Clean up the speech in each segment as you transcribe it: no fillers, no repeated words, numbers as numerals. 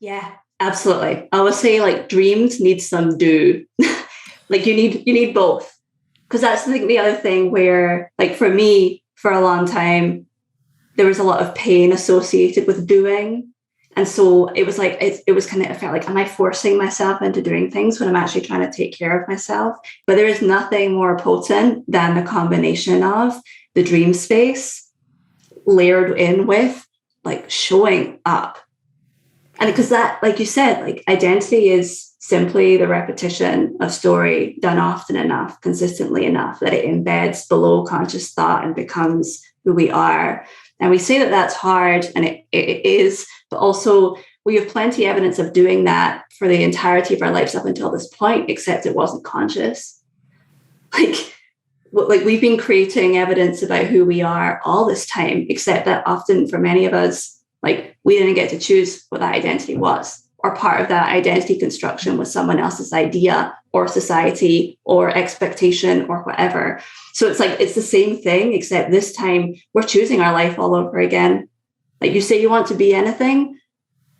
Yeah, absolutely. I would say like dreams need some do. Like you need both. Because that's like the other thing where like for me, for a long time, there was a lot of pain associated with doing. And so it was like, it was kind of, I felt like, am I forcing myself into doing things when I'm actually trying to take care of myself? But there is nothing more potent than the combination of the dream space layered in with like showing up. And because that, like you said, like identity is simply the repetition of story done often enough, consistently enough that it embeds below conscious thought and becomes who we are. And we say that that's hard, and it is, but also we have plenty of evidence of doing that for the entirety of our lives up until this point, except it wasn't conscious. Like, like we've been creating evidence about who we are all this time, except that often for many of us, like we didn't get to choose what that identity was, or part of that identity construction was someone else's idea or society or expectation or whatever. So it's like, it's the same thing, except this time we're choosing our life all over again. Like you say you want to be anything,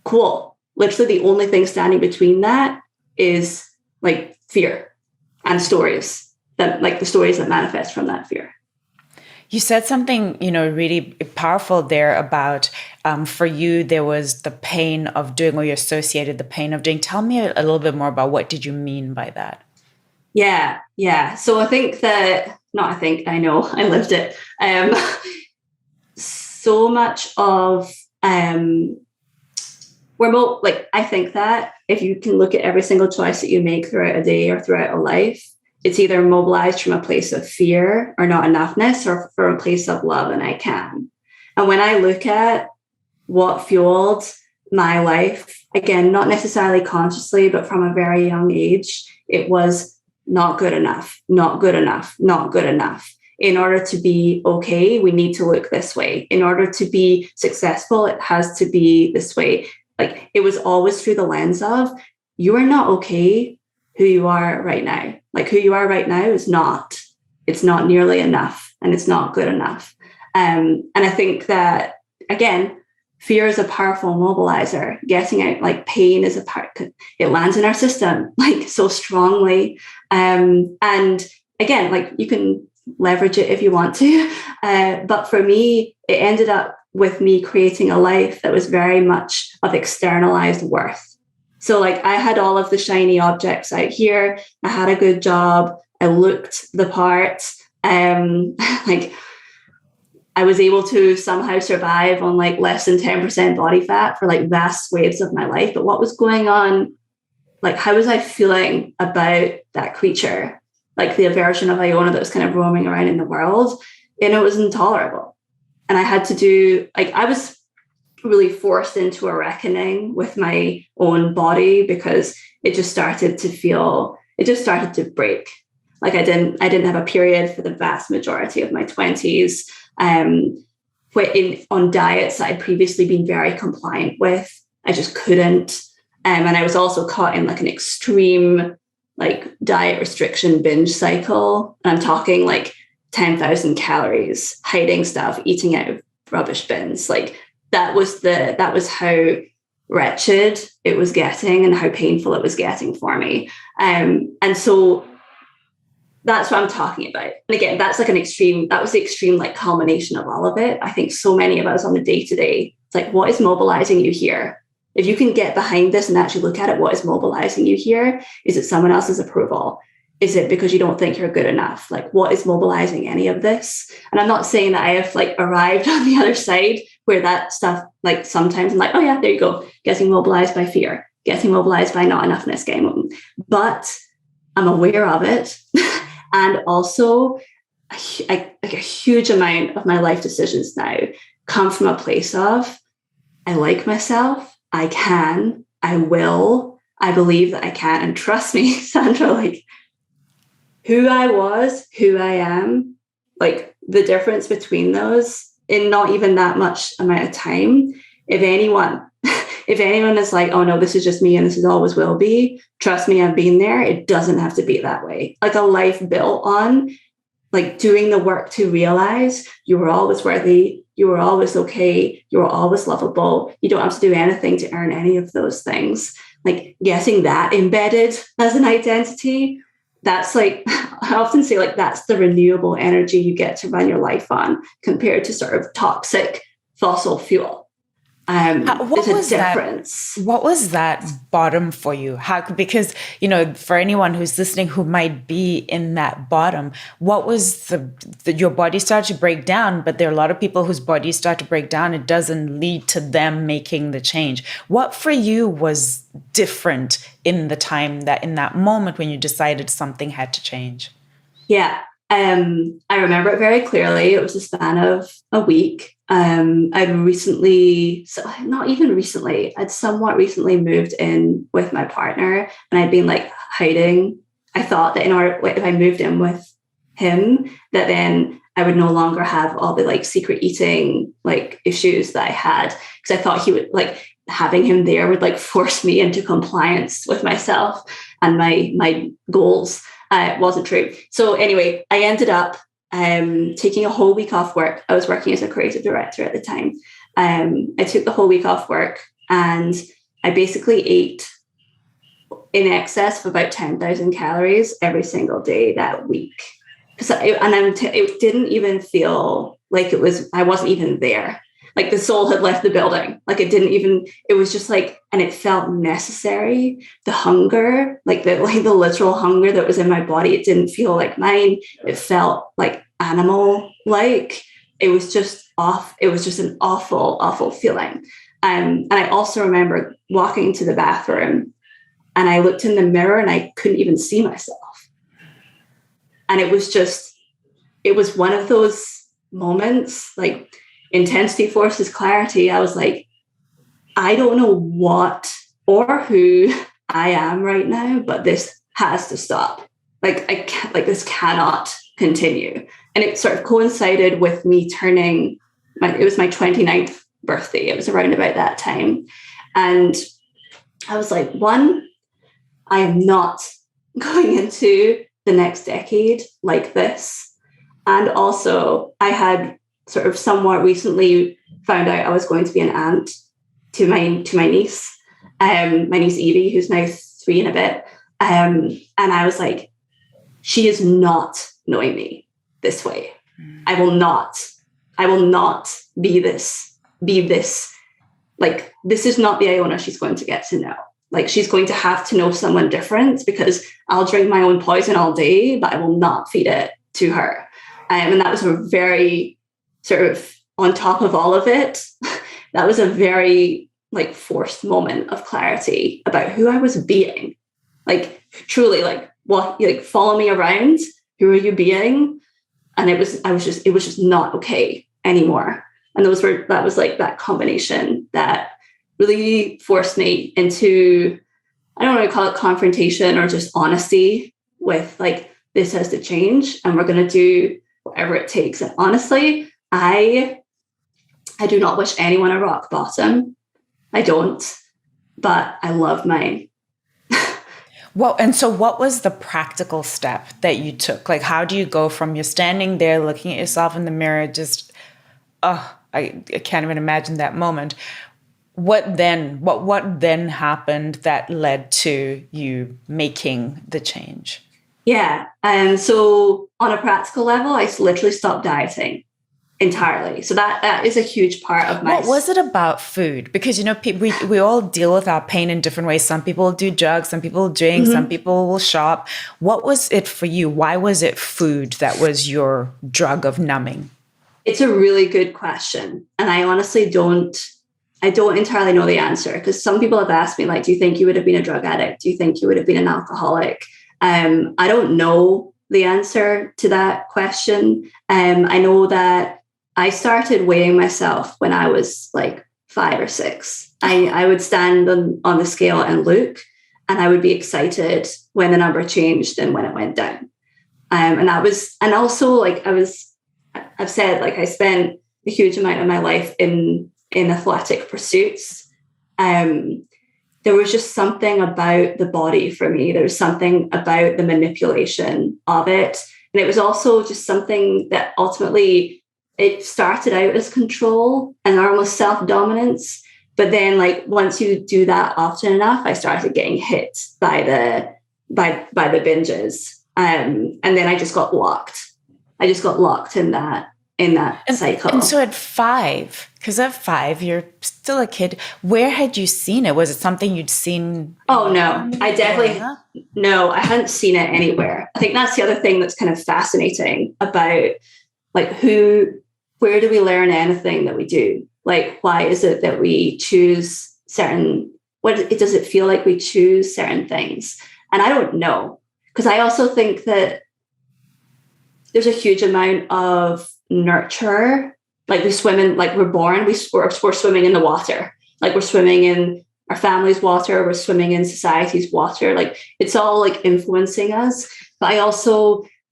cool. Literally the only thing standing between that is like fear and stories that like the stories that manifest from that fear. You said something, really powerful there about for you, there was the pain of doing, or you associated the pain of doing. Tell me a little bit more about what did you mean by that? Yeah, yeah. So I think that, not I think, I know, I lived it. So much of like, I think that if you can look at every single choice that you make throughout a day or throughout a life, it's either mobilized from a place of fear or not enoughness, or from a place of love and I can. And when I look at what fueled my life, again, not necessarily consciously, but from a very young age, it was not good enough, not good enough, not good enough. In order to be okay, we need to look this way. In order to be successful, it has to be this way. Like it was always through the lens of, you are not okay who you are right now. Like who you are right now is not, it's not nearly enough, and it's not good enough. And I think that, again, fear is a powerful mobilizer. Getting out, like pain is a part, it lands in our system like so strongly. And again, like you can leverage it if you want to. But for me, it ended up with me creating a life that was very much of externalized worth. So like I had all of the shiny objects out here. I had a good job. I looked the part. Like I was able to somehow survive on like less than 10% body fat for like vast swathes of my life. But what was going on? Like, how was I feeling about that creature? Like the version of Iona that was kind of roaming around in the world. And it was intolerable. And I had to do, like, I was really forced into a reckoning with my own body because it just started to break. Like I didn't have a period for the vast majority of my 20s. On diets that I'd previously been very compliant with, I just couldn't. And I was also caught in like an extreme like diet restriction binge cycle. And I'm talking like 10,000 calories, hiding stuff, eating out of rubbish bins. Like that was how wretched it was getting and how painful it was getting for me. And so that's what I'm talking about. And again, that was the extreme like culmination of all of it. I think so many of us on the day-to-day, it's like, what is mobilizing you here? If you can get behind this and actually look at it, what is mobilizing you here? Is it someone else's approval? Is it because you don't think you're good enough? Like, what is mobilizing any of this? And I'm not saying that I have like arrived on the other side where that stuff, like sometimes I'm like, oh yeah, there you go. Getting mobilized by fear, getting mobilized by not enoughness, but I'm aware of it. And also like a huge amount of my life decisions now come from a place of, I like myself. I can, I will, I believe that I can. And trust me, Sandra, like who I was, who I am, like the difference between those in not even that much amount of time. If anyone is like, oh no, this is just me and this is always will be, trust me, I've been there. It doesn't have to be that way. Like a life built on like doing the work to realize you were always worthy, You were always okay. You were always lovable. You don't have to do anything to earn any of those things. Like getting that embedded as an identity, that's like, I often say like, that's the renewable energy you get to run your life on compared to sort of toxic fossil fuel. There's a difference. What was that bottom for you? Because, for anyone who's listening who might be in that bottom, what was your body started to break down, but there are a lot of people whose bodies start to break down. It doesn't lead to them making the change. What for you was different in the time in that moment when you decided something had to change? Yeah. I remember it very clearly. It was a span of a week. I'd somewhat recently moved in with my partner, and I'd been like hiding. I thought that if I moved in with him, that then I would no longer have all the like secret eating like issues that I had, because I thought he would like having him there would like force me into compliance with myself and my goals. It wasn't true. So anyway, I ended up taking a whole week off work. I was working as a creative director at the time. I took the whole week off work, and I basically ate in excess of about 10,000 calories every single day that week. It didn't even feel like I wasn't even there. Like the soul had left the building. Like it was just like, and it felt necessary. The hunger, like the literal hunger that was in my body, it didn't feel like mine. It felt like animal-like. It was just off. It was just an awful, awful feeling. And I also remember walking to the bathroom, and I looked in the mirror and I couldn't even see myself. And it was one of those moments, like, intensity forces clarity. I was like, I don't know what or who I am right now, but this has to stop. Like, I can't, like, this cannot continue. And it sort of coincided with me it was my 29th birthday. It was around about that time. And I was like, one, I am not going into the next decade like this. And also I had sort of somewhat recently found out I was going to be an aunt to my niece, my niece Evie, who's now 3 and a bit. And I was like, she is not knowing me this way. I will not be this, like, this is not the Iona she's going to get to know. Like, she's going to have to know someone different, because I'll drink my own poison all day, but I will not feed it to her. And that was a very sort of, on top of all of it, that was a very like forced moment of clarity about who I was being. Like, truly, like, what, like, follow me around. Who are you being? And it was just not okay anymore. And that was like that combination that really forced me into, I don't want to call it confrontation or just honesty with like, this has to change and we're going to do whatever it takes. And honestly, I do not wish anyone a rock bottom. I don't, but I love mine. Well, and so what was the practical step that you took? Like, how do you go from you're standing there looking at yourself in the mirror, just, I can't even imagine that moment. What then happened that led to you making the change? Yeah. So on a practical level, I literally stopped dieting entirely. So that is a huge part of my... What was it about food? Because, we all deal with our pain in different ways. Some people do drugs, some people drink, some people will shop. What was it for you? Why was it food that was your drug of numbing? It's a really good question. And I honestly don't entirely know the answer, because some people have asked me, like, do you think you would have been a drug addict? Do you think you would have been an alcoholic? I don't know the answer to that question. I know that I started weighing myself when I was like 5 or 6. I would stand on the scale and look, and I would be excited when the number changed and when it went down. And also like I've said, like, I spent a huge amount of my life in athletic pursuits. There was just something about the body for me. There was something about the manipulation of it. And it was also just something that ultimately it started out as control and almost self-dominance. But then like once you do that often enough, I started getting hit by the binges. And then I just got locked. I just got locked in that cycle. And so at 5, because at 5, you're still a kid, where had you seen it? Was it something you'd seen? Oh, no, I hadn't seen it anywhere. I think that's the other thing that's kind of fascinating about like where do we learn anything that we do? Like, why is it that we choose does it feel like we choose certain things? And I don't know, because I also think that there's a huge amount of nurture. Like we swim in, like we're born, we're swimming in the water. Like we're swimming in our family's water, we're swimming in society's water. Like it's all like influencing us. But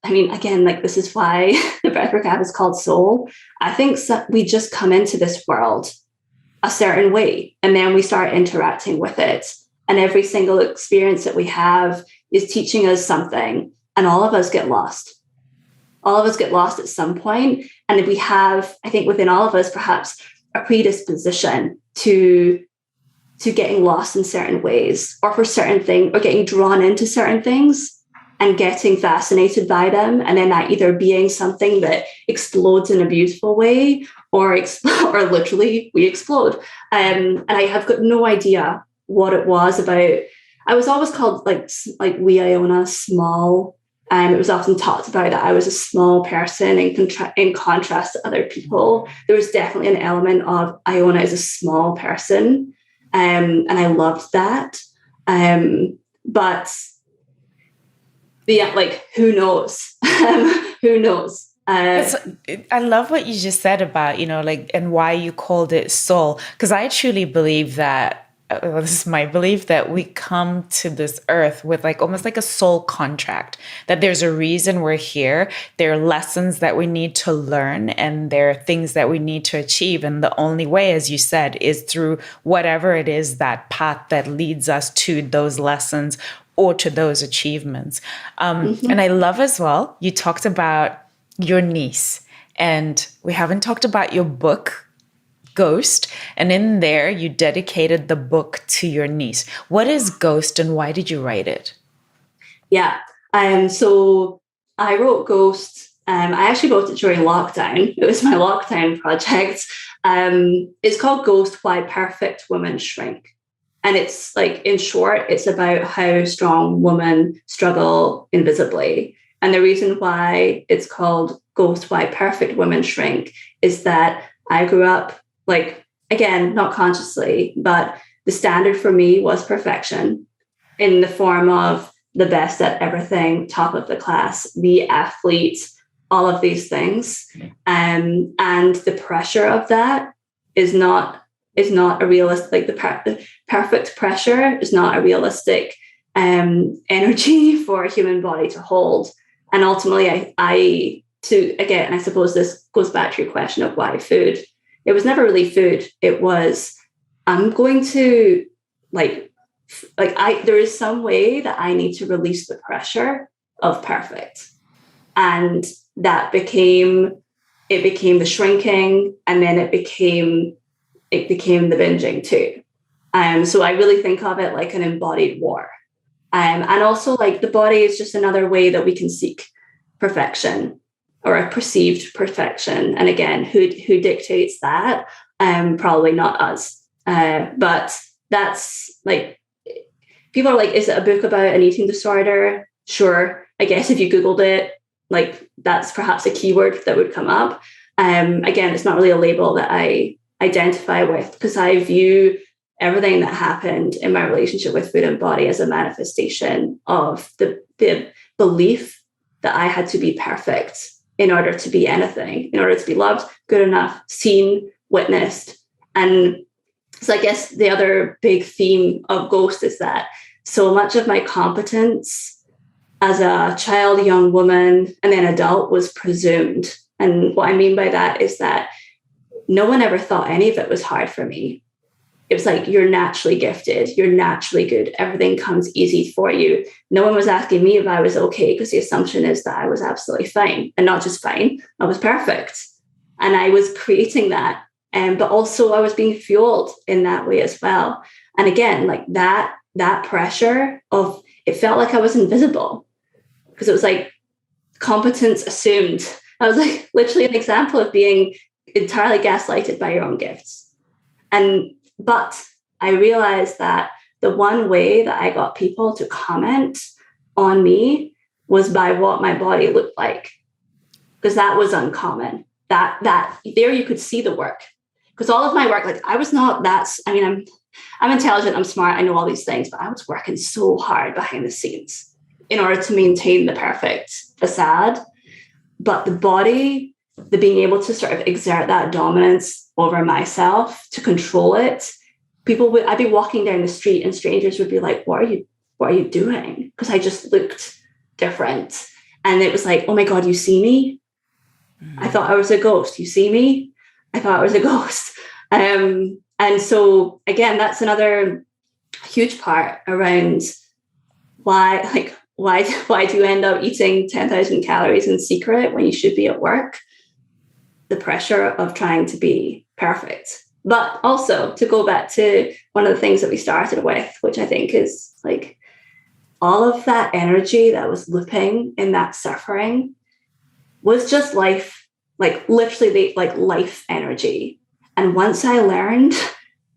I mean, again, like this is why the breathwork app is called soul. I think we just come into this world a certain way, and then we start interacting with it. And every single experience that we have is teaching us something, and all of us get lost. All of us get lost at some point. And we have, I think within all of us, perhaps a predisposition to getting lost in certain ways or for certain things, or getting drawn into certain things and getting fascinated by them. And then that either being something that explodes in a beautiful way or literally we explode. And I have got no idea what it was about. I was always called like wee Iona, small. It was often talked about that I was a small person in contrast to other people. There was definitely an element of Iona is a small person. And I loved that. But yeah, like, who knows? Who knows? I love what you just said about, like, and why you called it soul. Because I truly believe that, this is my belief, that we come to this earth with like almost like a soul contract, that there's a reason we're here. There are lessons that we need to learn, and there are things that we need to achieve. And the only way, as you said, is through whatever it is, that path that leads us to those lessons or to those achievements. And I love as well, you talked about your niece, and we haven't talked about your book, Ghost. And in there, you dedicated the book to your niece. What is Ghost, and why did you write it? Yeah. So I wrote Ghost. I actually wrote it during lockdown. It was my lockdown project. It's called Ghost, Why Perfect Women Shrink. And it's like, in short, it's about how strong women struggle invisibly. And the reason why it's called Ghost, Why Perfect Women Shrink is that I grew up, like, again, not consciously, but the standard for me was perfection in the form of the best at everything, top of the class, the athlete, all of these things. And the pressure of that is not a realistic, like the perfect pressure is not a realistic energy for a human body to hold. And ultimately, I suppose this goes back to your question of why food. It was never really food. It was, I'm going to there is some way that I need to release the pressure of perfect. And that became the shrinking, and then it became the binging too. So I really think of it like an embodied war. And also, like, the body is just another way that we can seek perfection or a perceived perfection. And again, who dictates that? Probably not us. But that's like, people are like, is it a book about an eating disorder? Sure. I guess if you Googled it, like, that's perhaps a keyword that would come up. Again, it's not really a label that I identify with, because I view everything that happened in my relationship with food and body as a manifestation of the belief that I had to be perfect in order to be anything, in order to be loved, good enough, seen, witnessed. And so I guess the other big theme of Ghost is that so much of my competence as a child, young woman, and then adult was presumed. And what I mean by that is that no one ever thought any of it was hard for me. It was like, you're naturally gifted, you're naturally good, everything comes easy for you. No one was asking me if I was okay, because the assumption is that I was absolutely fine, and not just fine, I was perfect. And I was creating that. But also I was being fueled in that way as well. And again, like that pressure of, it felt like I was invisible, because it was like competence assumed. I was like literally an example of being entirely gaslighted by your own gifts. But I realized that the one way that I got people to comment on me was by what my body looked like, because that was uncommon. That there you could see the work, because all of my work, like I was not that. I mean, I'm intelligent, I'm smart, I know all these things, but I was working so hard behind the scenes in order to maintain the perfect facade. But the body, the being able to sort of exert that dominance over myself, to control it, I'd be walking down the street and strangers would be like, what are you doing? Because I just looked different. And it was like, oh my God, you see me? I thought I was a ghost. You see me? I thought I was a ghost. And so again, that's another huge part around why do you end up eating 10,000 calories in secret when you should be at work? The pressure of trying to be perfect. But also, to go back to one of the things that we started with, which I think is like all of that energy that was looping in that suffering was just life, like literally like life energy. And once I learned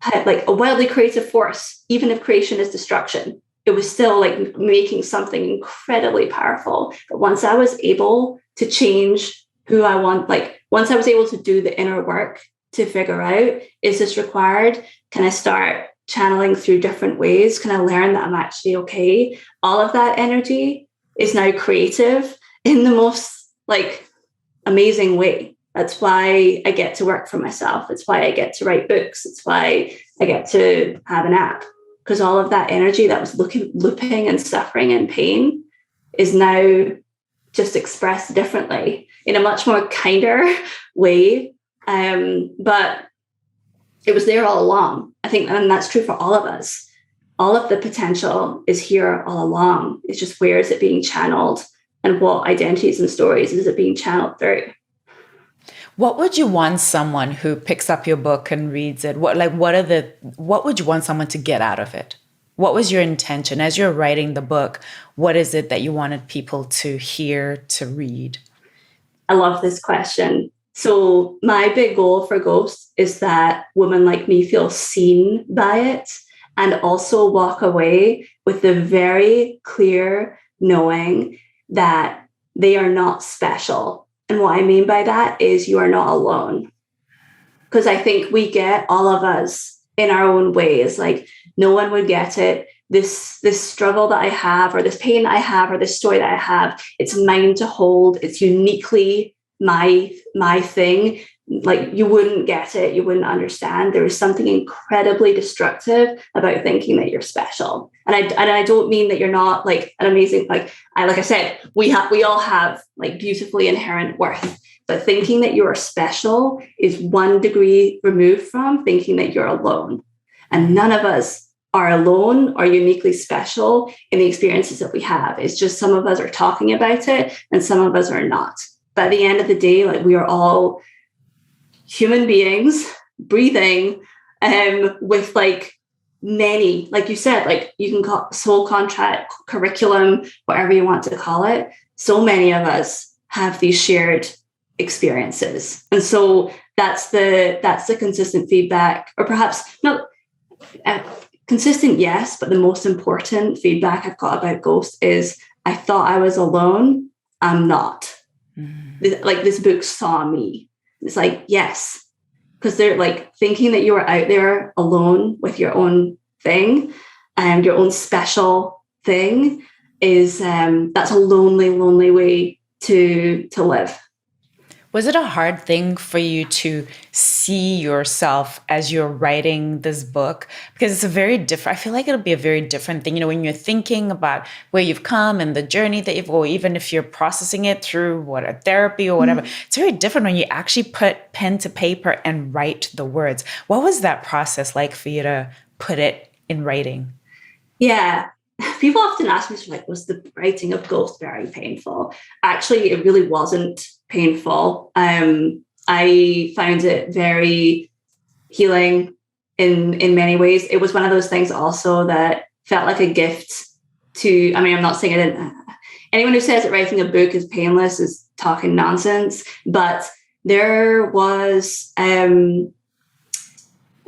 how, like a wildly creative force, even if creation is destruction, it was still like making something incredibly powerful. But once I was able to change who I want, like once I was able to do the inner work to figure out, is this required? Can I start channeling through different ways? Can I learn that I'm actually okay? All of that energy is now creative in the most like amazing way. That's why I get to work for myself. It's why I get to write books. It's why I get to have an app, because all of that energy that was looping and suffering and pain is now just expressed differently in a much more kinder way. But it was there all along, I think, and that's true for all of us. All of the potential is here all along. It's just, where is it being channeled, and what identities and stories is it being channeled through? What would you want someone who picks up your book and reads it? What would you want someone to get out of it? What was your intention as you're writing the book? What is it that you wanted people to hear, to read? I love this question. So my big goal for Ghost is that women like me feel seen by it, and also walk away with the very clear knowing that they are not special. And what I mean by that is, you are not alone. Because I think we get, all of us in our own ways, like no one would get it. This struggle that I have, or this pain that I have, or this story that I have, it's mine to hold. It's uniquely my thing. Like you wouldn't get it. You wouldn't understand. There is something incredibly destructive about thinking that you're special. And I don't mean that you're not like an amazing, like I said, we all have like beautifully inherent worth, but thinking that you are special is 1 degree removed from thinking that you're alone. And none of us are alone or uniquely special in the experiences that we have. It's just some of us are talking about it and some of us are not. But at the end of the day, like we are all human beings breathing, with like many, like you said, like you can call soul contract, curriculum, whatever you want to call it. So many of us have these shared experiences. And so that's the consistent feedback, or perhaps not consistent, yes, but the most important feedback I've got about Ghost is, I thought I was alone. I'm not. Like this book saw me. It's like, yes, because they're like thinking that you are out there alone with your own thing and your own special thing is that's a lonely, lonely way to live. Was it a hard thing for you to see yourself as you're writing this book? Because it's a very different, I feel like it'll be a very different thing, when you're thinking about where you've come and the journey that or even if you're processing it through a therapy or whatever, It's very different when you actually put pen to paper and write the words. What was that process like for you to put it in writing? Yeah. People often ask me, like, was the writing of Ghost very painful? Actually, it really wasn't painful. I found it very healing in many ways. It was one of those things also that felt like a gift to, I mean, I'm not saying I didn't, anyone who says that writing a book is painless is talking nonsense, but there was, and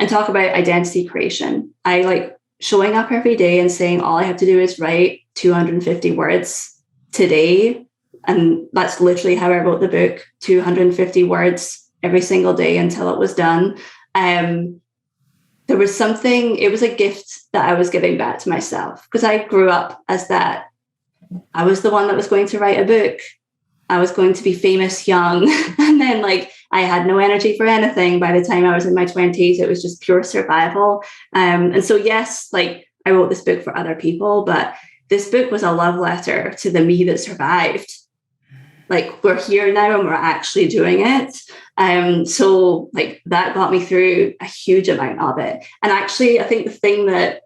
talk about identity creation. I like showing up every day and saying, all I have to do is write 250 words today. And that's literally how I wrote the book, 250 words every single day until it was done. There was something, it was a gift that I was giving back to myself, because I grew up as that. I was the one that was going to write a book. I was going to be famous young. And then like, I had no energy for anything by the time I was in my 20s. It was just pure survival. And so, yes, like I wrote this book for other people, but this book was a love letter to the me that survived. Like, we're here now and we're actually doing it. So like that got me through a huge amount of it. And actually, I think the thing that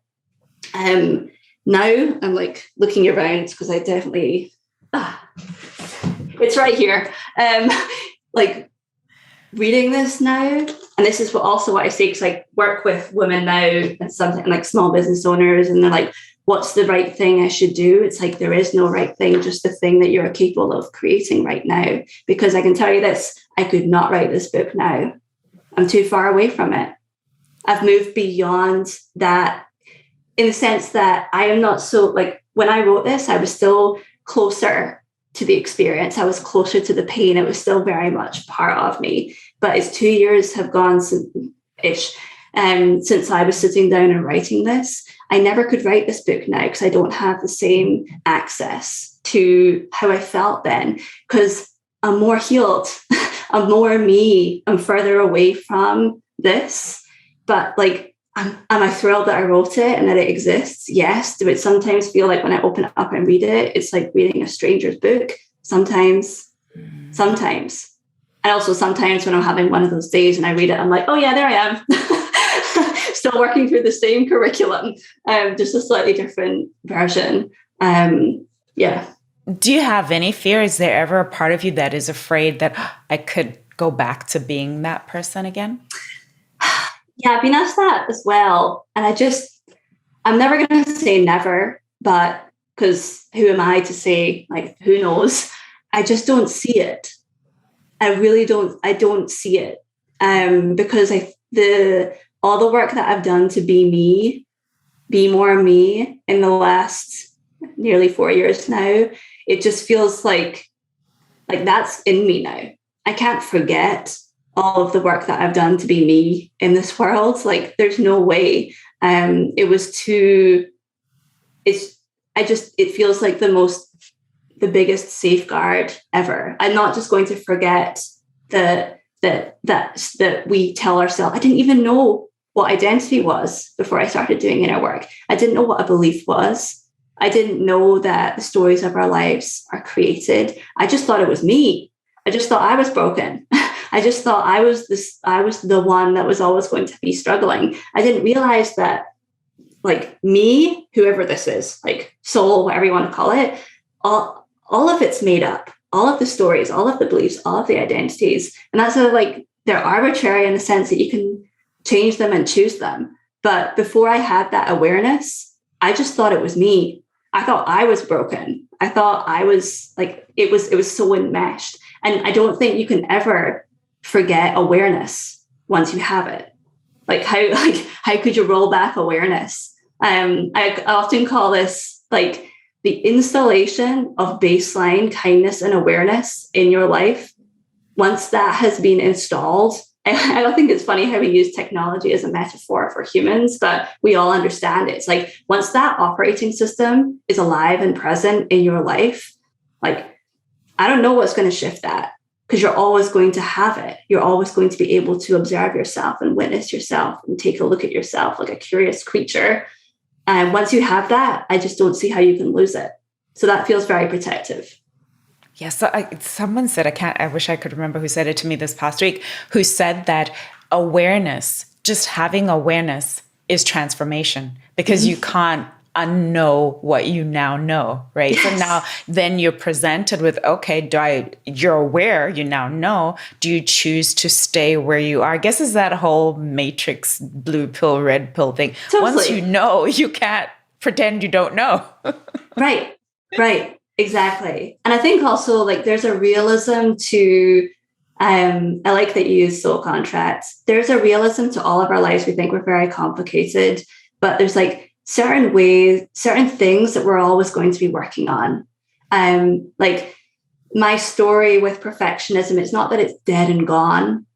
now I'm like looking around, because I definitely, it's right here. Like reading this now, and this is what I say, because I work with women now and something like small business owners, and they're like, what's the right thing I should do? It's like, there is no right thing, just the thing that you're capable of creating right now. Because I can tell you this, I could not write this book now. I'm too far away from it. I've moved beyond that, in the sense that I am not so, like when I wrote this, I was still closer to the experience. I was closer to the pain. It was still very much part of me. But as 2 years have gone since I was sitting down and writing this, I never could write this book now, because I don't have the same access to how I felt then, because I'm more healed. I'm more me. I'm further away from this. But like, am I thrilled that I wrote it and that it exists? Yes. Do it sometimes feel like when I open it up and read it, it's like reading a stranger's book? Sometimes. And also sometimes when I'm having one of those days and I read it, I'm like, oh yeah, there I am. Still working through the same curriculum, just a slightly different version. Yeah. Do you have any fear? Is there ever a part of you that is afraid that I could go back to being that person again? Yeah, I've been asked that as well. And I'm never going to say never, but because who am I to say, like, who knows? I just don't see it. I really don't. I don't see it. Because all the work that I've done to be more me in the last nearly 4 years now, it just feels like that's in me now. I can't forget all of the work that I've done to be me in this world. Like, there's no way. It feels like the biggest safeguard ever. I'm not just going to forget that we tell ourselves. I didn't even know what identity was before I started doing inner work. I didn't know what a belief was. I didn't know that the stories of our lives are created. I just thought it was me. I just thought I was broken. I just thought I was the one that was always going to be struggling. I didn't realize that, like, me, whoever this is, like soul, whatever you want to call it, all of it's made up. All of the stories, all of the beliefs, all of the identities. And that's they're arbitrary in the sense that you can change them and choose them. But before I had that awareness, I just thought it was me. I thought I was broken. I thought I was like, it was so enmeshed. And I don't think you can ever forget awareness once you have it. How could you roll back awareness? I often call this like the installation of baseline kindness and awareness in your life. Once that has been installed, I don't think it's funny how we use technology as a metaphor for humans, but we all understand it. It's like, once that operating system is alive and present in your life, like, I don't know what's going to shift that, because you're always going to have it. You're always going to be able to observe yourself and witness yourself and take a look at yourself like a curious creature. And once you have that, I just don't see how you can lose it. So that feels very protective. Yes, someone said, I wish I could remember who said it to me this past week, who said that awareness, just having awareness is transformation, because you can't unknow what you now know, right? So now then you're presented with, okay, you're aware, you now know, do you choose to stay where you are? I guess it's that whole matrix, blue pill, red pill thing. Totally. Once you know, you can't pretend you don't know. Right. Exactly. And I think also like there's a realism to, I like that you use soul contracts. There's a realism to all of our lives. We think we're very complicated, but there's like certain ways, certain things that we're always going to be working on. Like my story with perfectionism, it's not that it's dead and gone,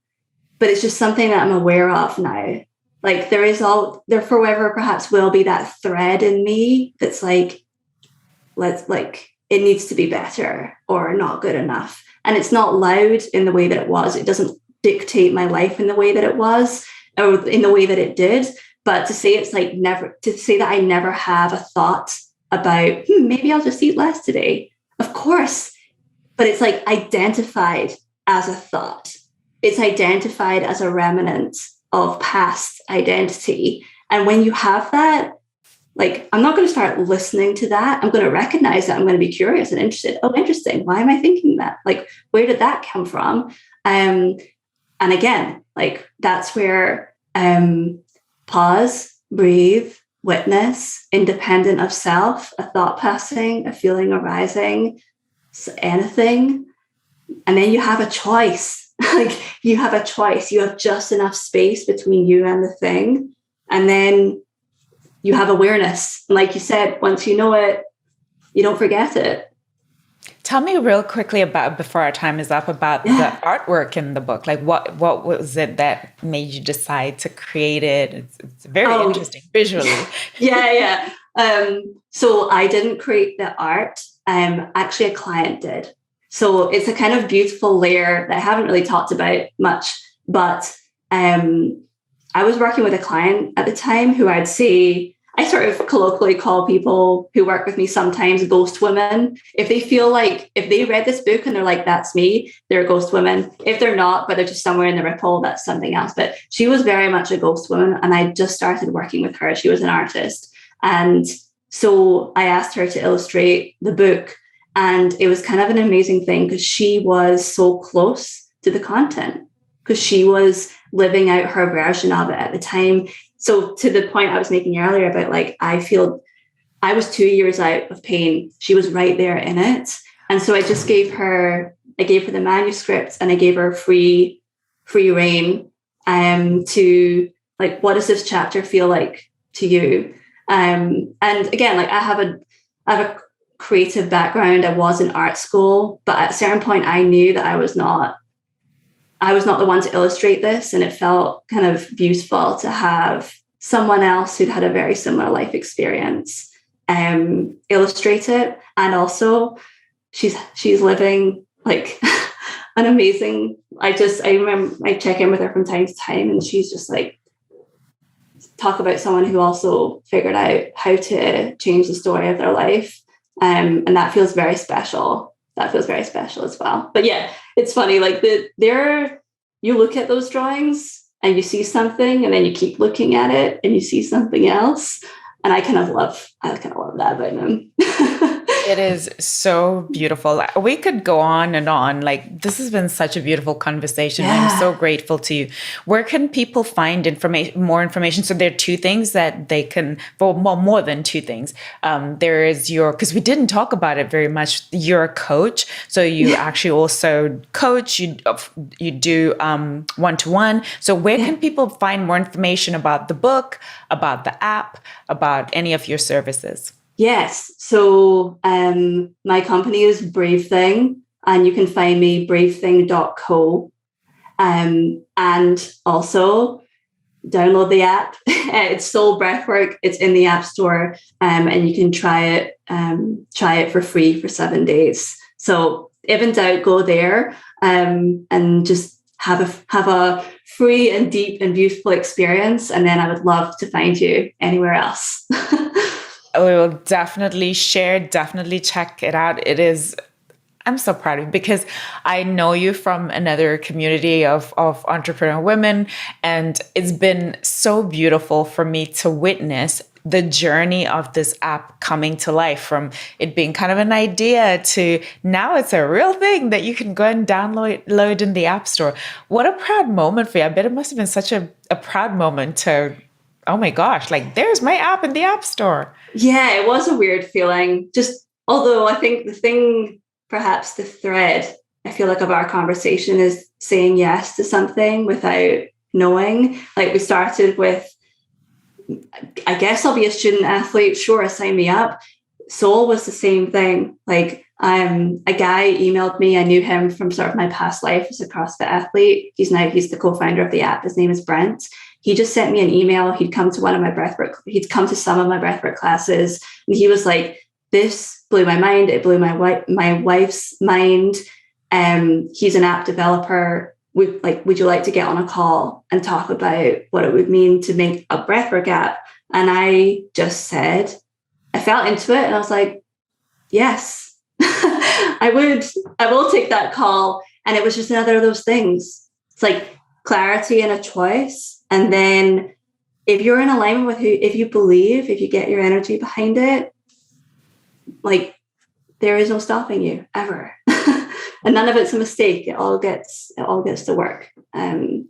but it's just something that I'm aware of now. Like there forever perhaps will be that thread in me that's like, it needs to be better or not good enough. And it's not loud in the way that it was. It doesn't dictate my life in the way that it was or in the way that it did. But to say that I never have a thought about, maybe I'll just eat less today. Of course. But it's like identified as a thought. It's identified as a remnant of past identity. And when you have that, like, I'm not going to start listening to that. I'm going to recognize that. I'm going to be curious and interested. Oh, interesting. Why am I thinking that? Like, where did that come from? And again, like, that's where pause, breathe, witness, independent of self, a thought passing, a feeling arising, anything. And then you have a choice. Like, you have a choice. You have just enough space between you and the thing. And then you have awareness. And like you said, once you know it, you don't forget it. Tell me real quickly before our time is up, about the artwork in the book. Like what was it that made you decide to create it? It's very interesting visually. Yeah. So I didn't create the art. Actually, a client did. So it's a kind of beautiful layer that I haven't really talked about much, but I was working with a client at the time who I sort of colloquially call people who work with me sometimes ghost women. If they read this book and they're like, that's me, they're a ghost woman. If they're not, but they're just somewhere in the ripple, that's something else. But she was very much a ghost woman. And I just started working with her. She was an artist. And so I asked her to illustrate the book. And it was kind of an amazing thing because she was so close to the content, because she was living out her version of it at the time. So to the point I was making earlier about like, I feel I was 2 years out of pain. She was right there in it. And so I just gave her the manuscript and I gave her free reign to like, what does this chapter feel like to you? And again, like I have a creative background. I was in art school, but at a certain point I knew that I was not the one to illustrate this. And it felt kind of beautiful to have someone else who'd had a very similar life experience illustrate it. And also she's living like an amazing, I remember I check in with her from time to time and she's just like, talk about someone who also figured out how to change the story of their life. And that feels very special. That feels very special as well. But yeah, it's funny, like you look at those drawings and you see something and then you keep looking at it and you see something else. And I kind of love that about them. It is so beautiful. We could go on and on. Like, this has been such a beautiful conversation. Yeah. I'm so grateful to you. Where can people find more information? So there are two things that they can, well, more than two things. There is because we didn't talk about it very much. You're a coach. So you actually also coach, you do one-to-one. So where can people find more information about the book, about the app, about any of your services? Yes. So my company is Brave Thing, and you can find me bravething.co. And also download the app. It's Soul Breathwork. It's in the App Store, and you can try it for free for 7 days. So if in doubt, go there and just have a free and deep and beautiful experience. And then I would love to find you anywhere else. We will definitely share, definitely check it out. I'm so proud of you because I know you from another community of entrepreneur women, and it's been so beautiful for me to witness the journey of this app coming to life, from it being kind of an idea to now it's a real thing that you can go and download in the App Store. What a proud moment for you. I bet it must have been such a proud moment to, oh my gosh, like there's my app in the App Store. Yeah, it was a weird feeling. Just, although I think the thing, perhaps the thread, I feel like, of our conversation is saying yes to something without knowing. Like, we started with, I guess I'll be a student athlete. Sure, sign me up. Soul was the same thing. Like, a guy emailed me. I knew him from sort of my past life as a CrossFit athlete. He's the co-founder of the app. His name is Brent. He just sent me an email. He'd come to he'd come to some of my breathwork classes, and he was like, this blew my mind. It blew my wife's mind. He's an app developer. Would you like to get on a call and talk about what it would mean to make a breathwork app? And I just said, I felt into it, and I was like, yes, I will take that call. And it was just another of those things. It's like clarity and a choice. And then if you're in alignment with if you believe, if you get your energy behind it, like, there is no stopping you ever. And none of it's a mistake. It all gets to work.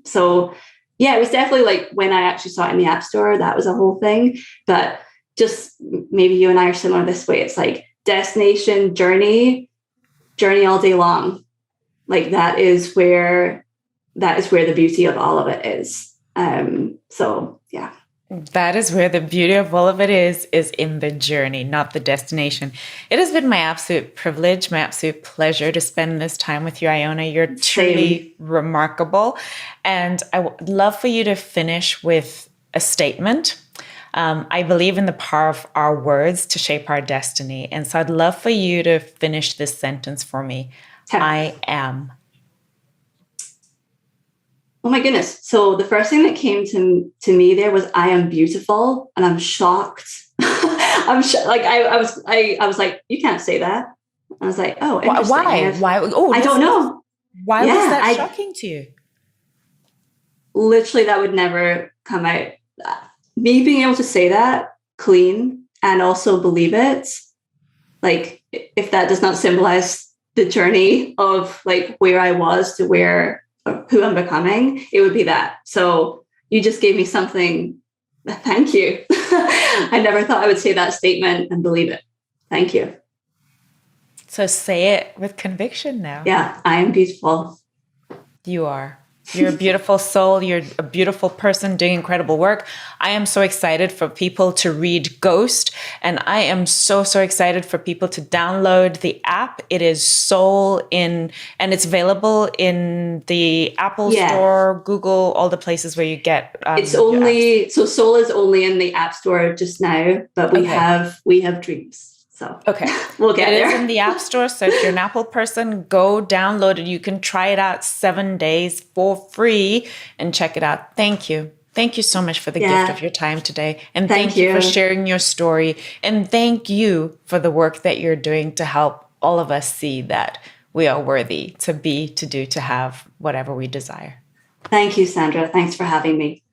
So yeah, it was definitely like, when I actually saw it in the App Store, that was a whole thing. But just, maybe you and I are similar this way. It's like destination, journey all day long. Like, that is where the beauty of all of it is. So yeah. That is where the beauty of all of it is in the journey, not the destination. It has been my absolute privilege, my absolute pleasure to spend this time with you, Iona. You're truly remarkable. And I would love for you to finish with a statement. I believe in the power of our words to shape our destiny. And so I'd love for you to finish this sentence for me. I am. Oh my goodness. So the first thing that came to me there was, I am beautiful. And I'm shocked. Like, I was like, you can't say that. I was like, oh, interesting. Why? Oh, I don't know. Why was that shocking to you? Literally, that would never come out. Me being able to say that clean and also believe it, like, if that does not symbolize the journey of like where I was to who I'm becoming, it would be that. So you just gave me something. Thank you. I never thought I would say that statement and believe it. Thank you. So say it with conviction now. Yeah, I am beautiful. You are. You're a beautiful soul. You're a beautiful person doing incredible work. I am so excited for people to read Ghost. And I am so, so excited for people to download the app. It is Soul and it's available in the Apple Store, Google, all the places where you get it's only, so Soul is only in the App Store just now, but we have dreams. So okay, we'll get there. It is in the App Store. So if you're an Apple person, go download it. You can try it out 7 days for free and check it out. Thank you. Thank you so much for the gift of your time today. And thank you for sharing your story. And thank you for the work that you're doing to help all of us see that we are worthy to be, to do, to have whatever we desire. Thank you, Sandra. Thanks for having me.